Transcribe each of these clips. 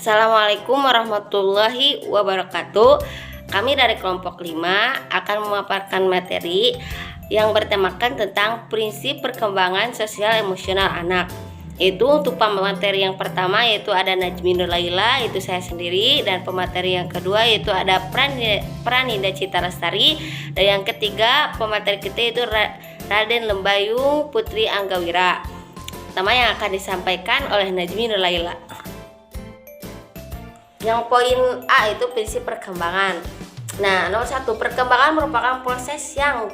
Assalamualaikum warahmatullahi wabarakatuh. Kami dari kelompok 5 akan memaparkan materi yang bertemakan tentang prinsip perkembangan sosial emosional anak. Itu untuk pemateri yang pertama yaitu ada Najmi Nur Laila, itu saya sendiri, dan pemateri yang kedua yaitu ada Praninda Cita Lestari, dan yang ketiga pemateri kita itu Raden Lembayung Putri Anggawira. Pertama yang akan disampaikan oleh Najmi Nur Laila. Yang poin A itu prinsip perkembangan. Nah, nomor 1, perkembangan merupakan proses yang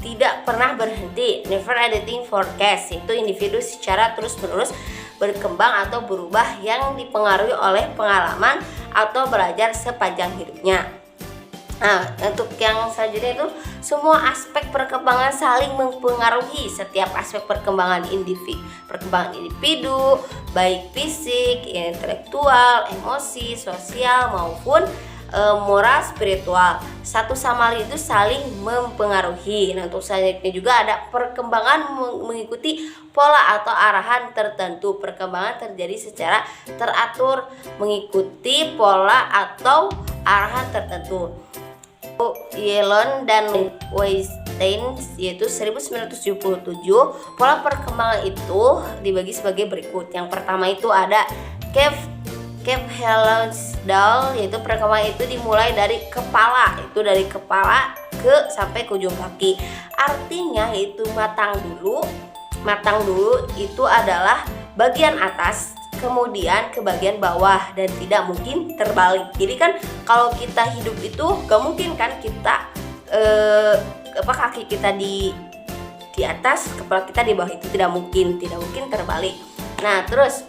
tidak pernah berhenti, never ending process. Itu individu secara terus-menerus berkembang atau berubah yang dipengaruhi oleh pengalaman atau belajar sepanjang hidupnya. Nah, untuk yang selanjutnya itu semua aspek perkembangan saling mempengaruhi setiap aspek perkembangan individu, baik fisik, intelektual, emosi, sosial maupun moral, spiritual. Satu sama lain itu saling mempengaruhi. Nah, untuk selanjutnya juga ada perkembangan mengikuti pola atau arahan tertentu. Perkembangan terjadi secara teratur mengikuti pola atau arahan tertentu. Yellon dan Weinstein yaitu 1977. Pola perkembangan itu dibagi sebagai berikut. Yang pertama itu ada Capehelsdal, yaitu perkembangan itu dimulai dari kepala, itu dari kepala sampai ke ujung kaki. Artinya itu matang dulu itu adalah bagian atas kemudian ke bagian bawah dan tidak mungkin terbalik. Jadi kan kalau kita hidup itu gak mungkin kan kita kaki kita di atas, kepala kita di bawah, itu tidak mungkin terbalik. Nah, terus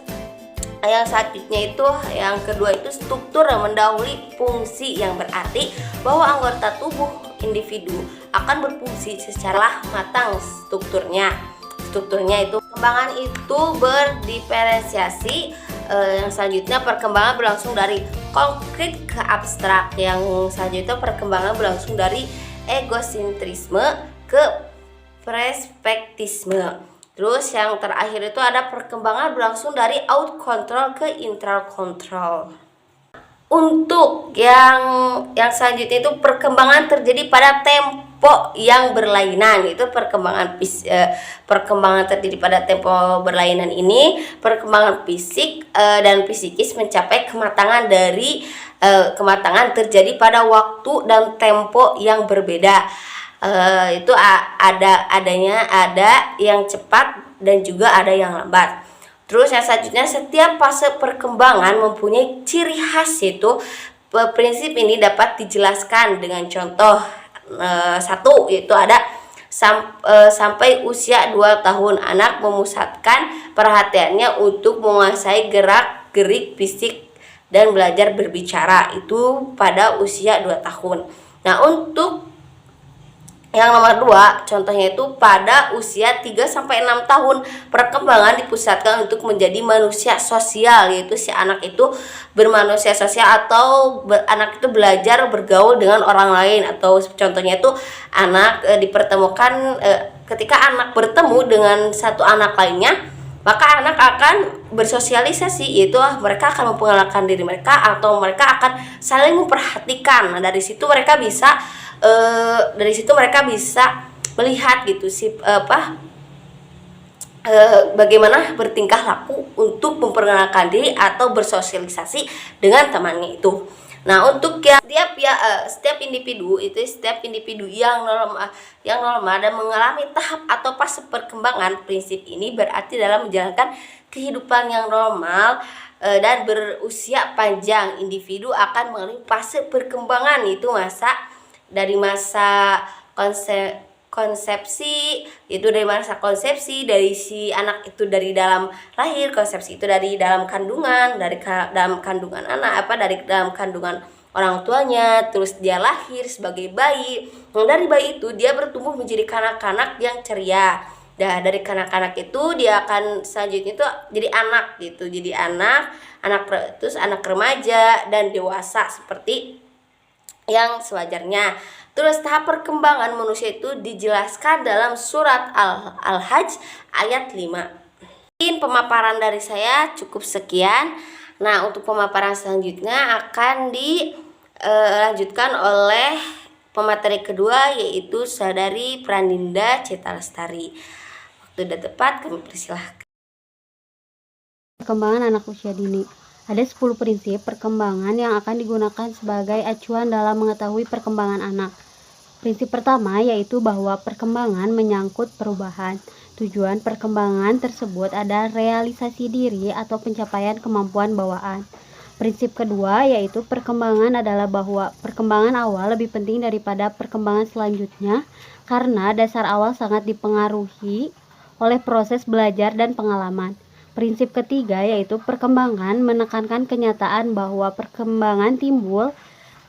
yang selanjutnya itu yang kedua itu struktur yang mendahului fungsi, yang berarti bahwa anggota tubuh individu akan berfungsi secara matang strukturnya itu. Perkembangan itu berdiferensiasi. Yang selanjutnya perkembangan berlangsung dari konkret ke abstrak. Yang selanjutnya perkembangan berlangsung dari egosentrisme ke perspektisme. Terus yang terakhir itu ada perkembangan berlangsung dari out control ke intra control. Untuk yang selanjutnya itu perkembangan terjadi pada tempo yang berlainan. Itu perkembangan terjadi pada tempo berlainan ini. Perkembangan fisik dan psikis mencapai kematangan kematangan terjadi pada waktu dan tempo yang berbeda. Itu ada yang cepat dan juga ada yang lambat. Terus yang selanjutnya setiap fase perkembangan mempunyai ciri khas, yaitu prinsip ini dapat dijelaskan dengan contoh. 1 yaitu ada sampai usia 2 tahun anak memusatkan perhatiannya untuk menguasai gerak-gerik fisik dan belajar berbicara, itu pada usia 2 tahun. Nah, untuk yang nomor 2 contohnya itu pada usia 3-6 tahun perkembangan dipusatkan untuk menjadi manusia sosial, yaitu si anak itu bermanusia sosial atau anak itu belajar bergaul dengan orang lain. Atau contohnya itu anak dipertemukan ketika anak bertemu dengan satu anak lainnya, maka anak akan bersosialisasi, yaitu mereka akan memperkenalkan diri mereka atau mereka akan saling memperhatikan. Nah, dari situ mereka bisa melihat gitu bagaimana bertingkah laku untuk memperkenalkan diri atau bersosialisasi dengan temannya itu. Nah, untuk setiap individu yang normal dan mengalami tahap atau fase perkembangan, prinsip ini berarti dalam menjalankan kehidupan yang normal dan berusia panjang, individu akan mengalami fase perkembangan, itu dari masa konsepsi, dari si anak itu dari dalam lahir, konsepsi itu dari dalam kandungan, dari dalam kandungan orang tuanya, terus dia lahir sebagai bayi. Nah, dari bayi itu dia bertumbuh menjadi kanak-kanak yang ceria. Nah, dari kanak-kanak itu dia akan selanjutnya itu jadi anak gitu, terus anak remaja dan dewasa seperti yang sewajarnya. Terus tahap perkembangan manusia itu dijelaskan dalam surat Al-Hajj ayat 5. Mungkin pemaparan dari saya cukup sekian. Nah, untuk pemaparan selanjutnya akan dilanjutkan oleh pemateri kedua, yaitu Saudari Prandinda Cita Lestari. Waktu sudah tepat, kami persilahkan. Perkembangan anak usia dini. Ada 10 prinsip perkembangan yang akan digunakan sebagai acuan dalam mengetahui perkembangan anak. Prinsip pertama yaitu bahwa perkembangan menyangkut perubahan. Tujuan perkembangan tersebut ada realisasi diri atau pencapaian kemampuan bawaan. Prinsip kedua yaitu perkembangan adalah bahwa perkembangan awal lebih penting daripada perkembangan selanjutnya karena dasar awal sangat dipengaruhi oleh proses belajar dan pengalaman. Prinsip ketiga yaitu perkembangan menekankan kenyataan bahwa perkembangan timbul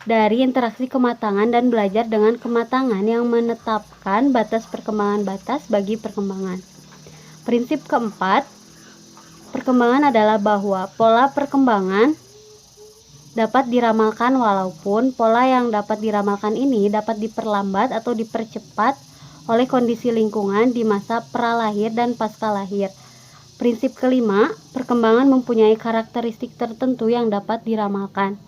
dari interaksi kematangan dan belajar dengan kematangan yang menetapkan batas perkembangan bagi perkembangan. Prinsip keempat, perkembangan adalah bahwa pola perkembangan dapat diramalkan walaupun pola yang dapat diramalkan ini dapat diperlambat atau dipercepat oleh kondisi lingkungan di masa pralahir dan pasca lahir. Prinsip kelima, perkembangan mempunyai karakteristik tertentu yang dapat diramalkan.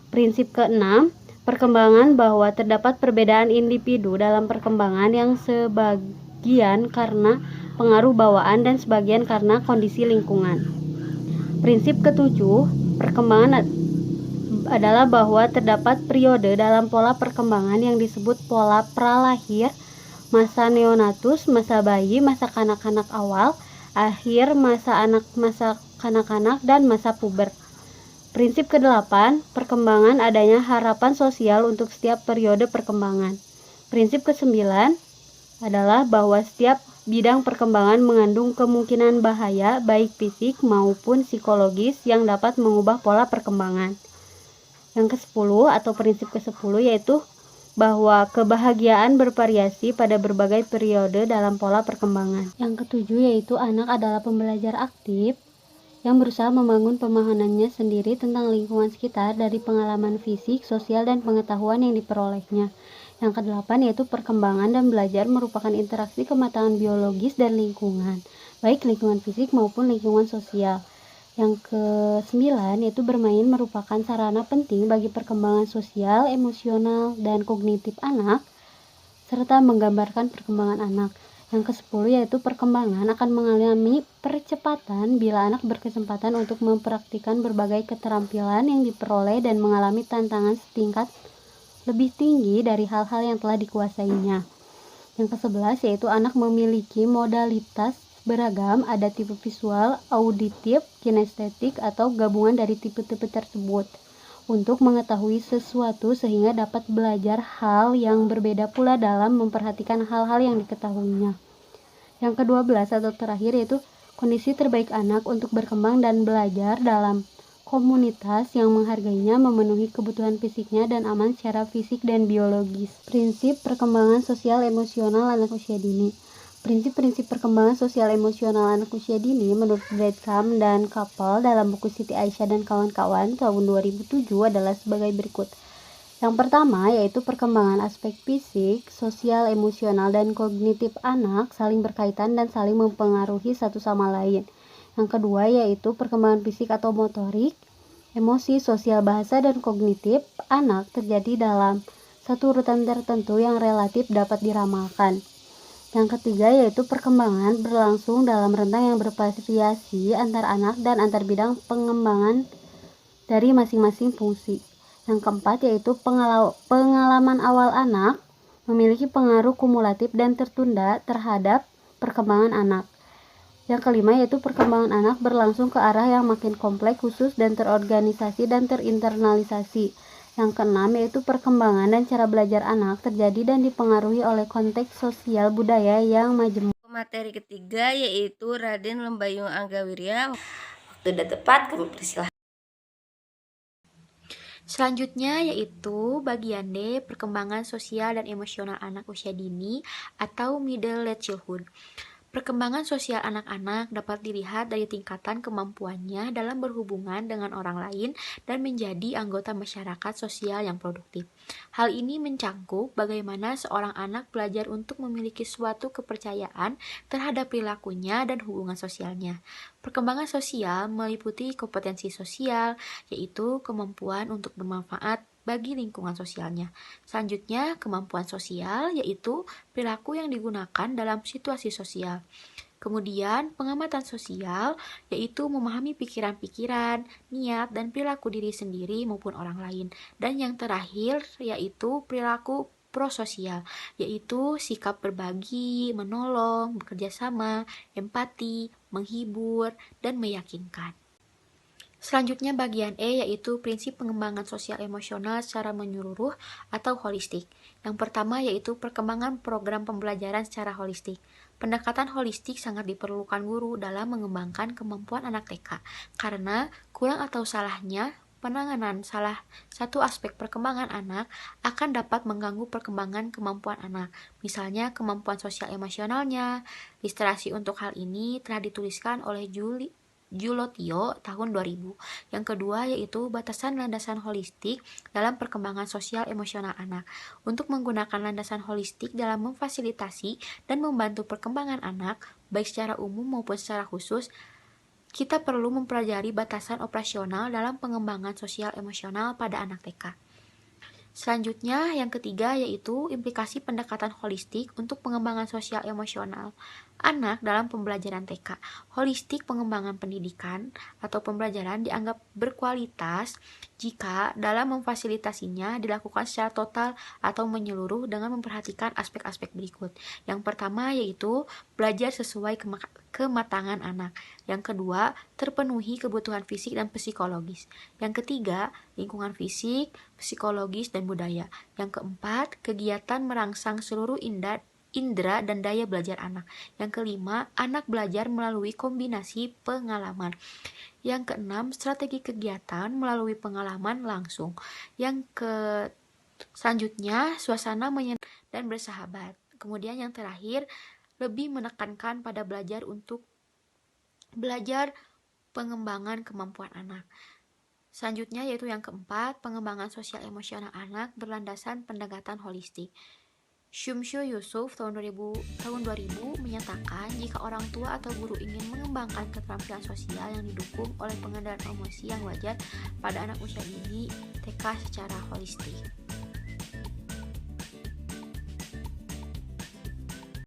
Prinsip keenam, perkembangan bahwa terdapat perbedaan individu dalam perkembangan yang sebagian karena pengaruh bawaan dan sebagian karena kondisi lingkungan. Prinsip ketujuh, perkembangan adalah bahwa terdapat periode dalam pola perkembangan yang disebut pola pralahir, masa neonatus, masa bayi, masa kanak-kanak awal, akhir masa kanak-kanak, dan masa puber. Prinsip ke-8, perkembangan adanya harapan sosial untuk setiap periode perkembangan. Prinsip ke-9 adalah bahwa setiap bidang perkembangan mengandung kemungkinan bahaya baik fisik maupun psikologis yang dapat mengubah pola perkembangan. Yang ke-10 atau prinsip ke-10 yaitu bahwa kebahagiaan bervariasi pada berbagai periode dalam pola perkembangan. Yang ke-7 yaitu anak adalah pembelajar aktif yang berusaha membangun pemahamannya sendiri tentang lingkungan sekitar dari pengalaman fisik, sosial, dan pengetahuan yang diperolehnya. Yang ke-8 yaitu perkembangan dan belajar merupakan interaksi kematangan biologis dan lingkungan, baik lingkungan fisik maupun lingkungan sosial. Yang ke-9 yaitu bermain merupakan sarana penting bagi perkembangan sosial, emosional, dan kognitif anak, serta menggambarkan perkembangan anak. Yang ke-10 yaitu perkembangan akan mengalami percepatan bila anak berkesempatan untuk mempraktikkan berbagai keterampilan yang diperoleh dan mengalami tantangan setingkat lebih tinggi dari hal-hal yang telah dikuasainya. Yang ke-11 yaitu anak memiliki modalitas beragam, ada tipe visual, auditif, kinestetik, atau gabungan dari tipe-tipe tersebut untuk mengetahui sesuatu sehingga dapat belajar hal yang berbeda pula dalam memperhatikan hal-hal yang diketahuinya. Yang ke-12 atau terakhir yaitu kondisi terbaik anak untuk berkembang dan belajar dalam komunitas yang menghargainya, memenuhi kebutuhan fisiknya, dan aman secara fisik dan biologis. Prinsip perkembangan sosial emosional anak usia dini. Prinsip-prinsip perkembangan sosial emosional anak usia dini menurut Bradcam dan Kapel dalam buku Siti Aisyah dan kawan-kawan tahun 2007 adalah sebagai berikut. Yang pertama yaitu perkembangan aspek fisik, sosial, emosional, dan kognitif anak saling berkaitan dan saling mempengaruhi satu sama lain. Yang kedua yaitu perkembangan fisik atau motorik, emosi, sosial, bahasa, dan kognitif anak terjadi dalam satu urutan tertentu yang relatif dapat diramalkan. Yang ketiga yaitu perkembangan berlangsung dalam rentang yang bervariasi antar anak dan antar bidang pengembangan dari masing-masing fungsi. Yang keempat yaitu pengalaman awal anak memiliki pengaruh kumulatif dan tertunda terhadap perkembangan anak. Yang kelima yaitu perkembangan anak berlangsung ke arah yang makin kompleks, khusus, dan terorganisasi dan terinternalisasi. Yang keenam yaitu perkembangan dan cara belajar anak terjadi dan dipengaruhi oleh konteks sosial budaya yang majemuk. Materi ketiga yaitu Raden Lembayung Anggawirya. Waktu sudah tepat, kami persilahkan. Selanjutnya yaitu bagian D, perkembangan sosial dan emosional anak usia dini atau middle childhood. Perkembangan sosial anak-anak dapat dilihat dari tingkatan kemampuannya dalam berhubungan dengan orang lain dan menjadi anggota masyarakat sosial yang produktif. Hal ini mencangkup bagaimana seorang anak belajar untuk memiliki suatu kepercayaan terhadap perilakunya dan hubungan sosialnya. Perkembangan sosial meliputi kompetensi sosial, yaitu kemampuan untuk bermanfaat bagi lingkungan sosialnya. Selanjutnya, kemampuan sosial yaitu perilaku yang digunakan dalam situasi sosial. Kemudian, pengamatan sosial yaitu memahami pikiran-pikiran, niat, dan perilaku diri sendiri maupun orang lain. Dan yang terakhir yaitu perilaku prososial, yaitu sikap berbagi, menolong, bekerja sama, empati, menghibur, dan meyakinkan. Selanjutnya bagian E yaitu prinsip pengembangan sosial emosional secara menyeluruh atau holistik. Yang pertama yaitu perkembangan program pembelajaran secara holistik. Pendekatan holistik sangat diperlukan guru dalam mengembangkan kemampuan anak TK karena kurang atau salahnya penanganan salah satu aspek perkembangan anak akan dapat mengganggu perkembangan kemampuan anak. Misalnya kemampuan sosial emosionalnya. Literasi untuk hal ini telah dituliskan oleh Julotio tahun 2000. Yang kedua yaitu batasan landasan holistik dalam perkembangan sosial emosional anak. Untuk menggunakan landasan holistik dalam memfasilitasi dan membantu perkembangan anak, baik secara umum maupun secara khusus, kita perlu mempelajari batasan operasional dalam pengembangan sosial emosional pada anak TK. Selanjutnya, yang ketiga yaitu implikasi pendekatan holistik untuk pengembangan sosial emosional anak dalam pembelajaran TK. Holistik pengembangan pendidikan atau pembelajaran dianggap berkualitas jika dalam memfasilitasinya dilakukan secara total atau menyeluruh dengan memperhatikan aspek-aspek berikut. Yang pertama yaitu belajar sesuai kematangan anak. Yang kedua, terpenuhi kebutuhan fisik dan psikologis. Yang ketiga, lingkungan fisik, psikologis, dan budaya. Yang keempat, kegiatan merangsang seluruh indera dan daya belajar anak. Yang kelima, anak belajar melalui kombinasi pengalaman. Yang keenam, strategi kegiatan melalui pengalaman langsung. Selanjutnya, suasana menyenangkan dan bersahabat. Kemudian yang terakhir, lebih menekankan pada belajar pengembangan kemampuan anak. Selanjutnya yaitu yang keempat, pengembangan sosial emosional anak berlandasan pendekatan holistik. Syumsyu Yusuf tahun 2000 menyatakan jika orang tua atau guru ingin mengembangkan keterampilan sosial yang didukung oleh pengendalian emosi yang wajar pada anak usia dini TK secara holistik.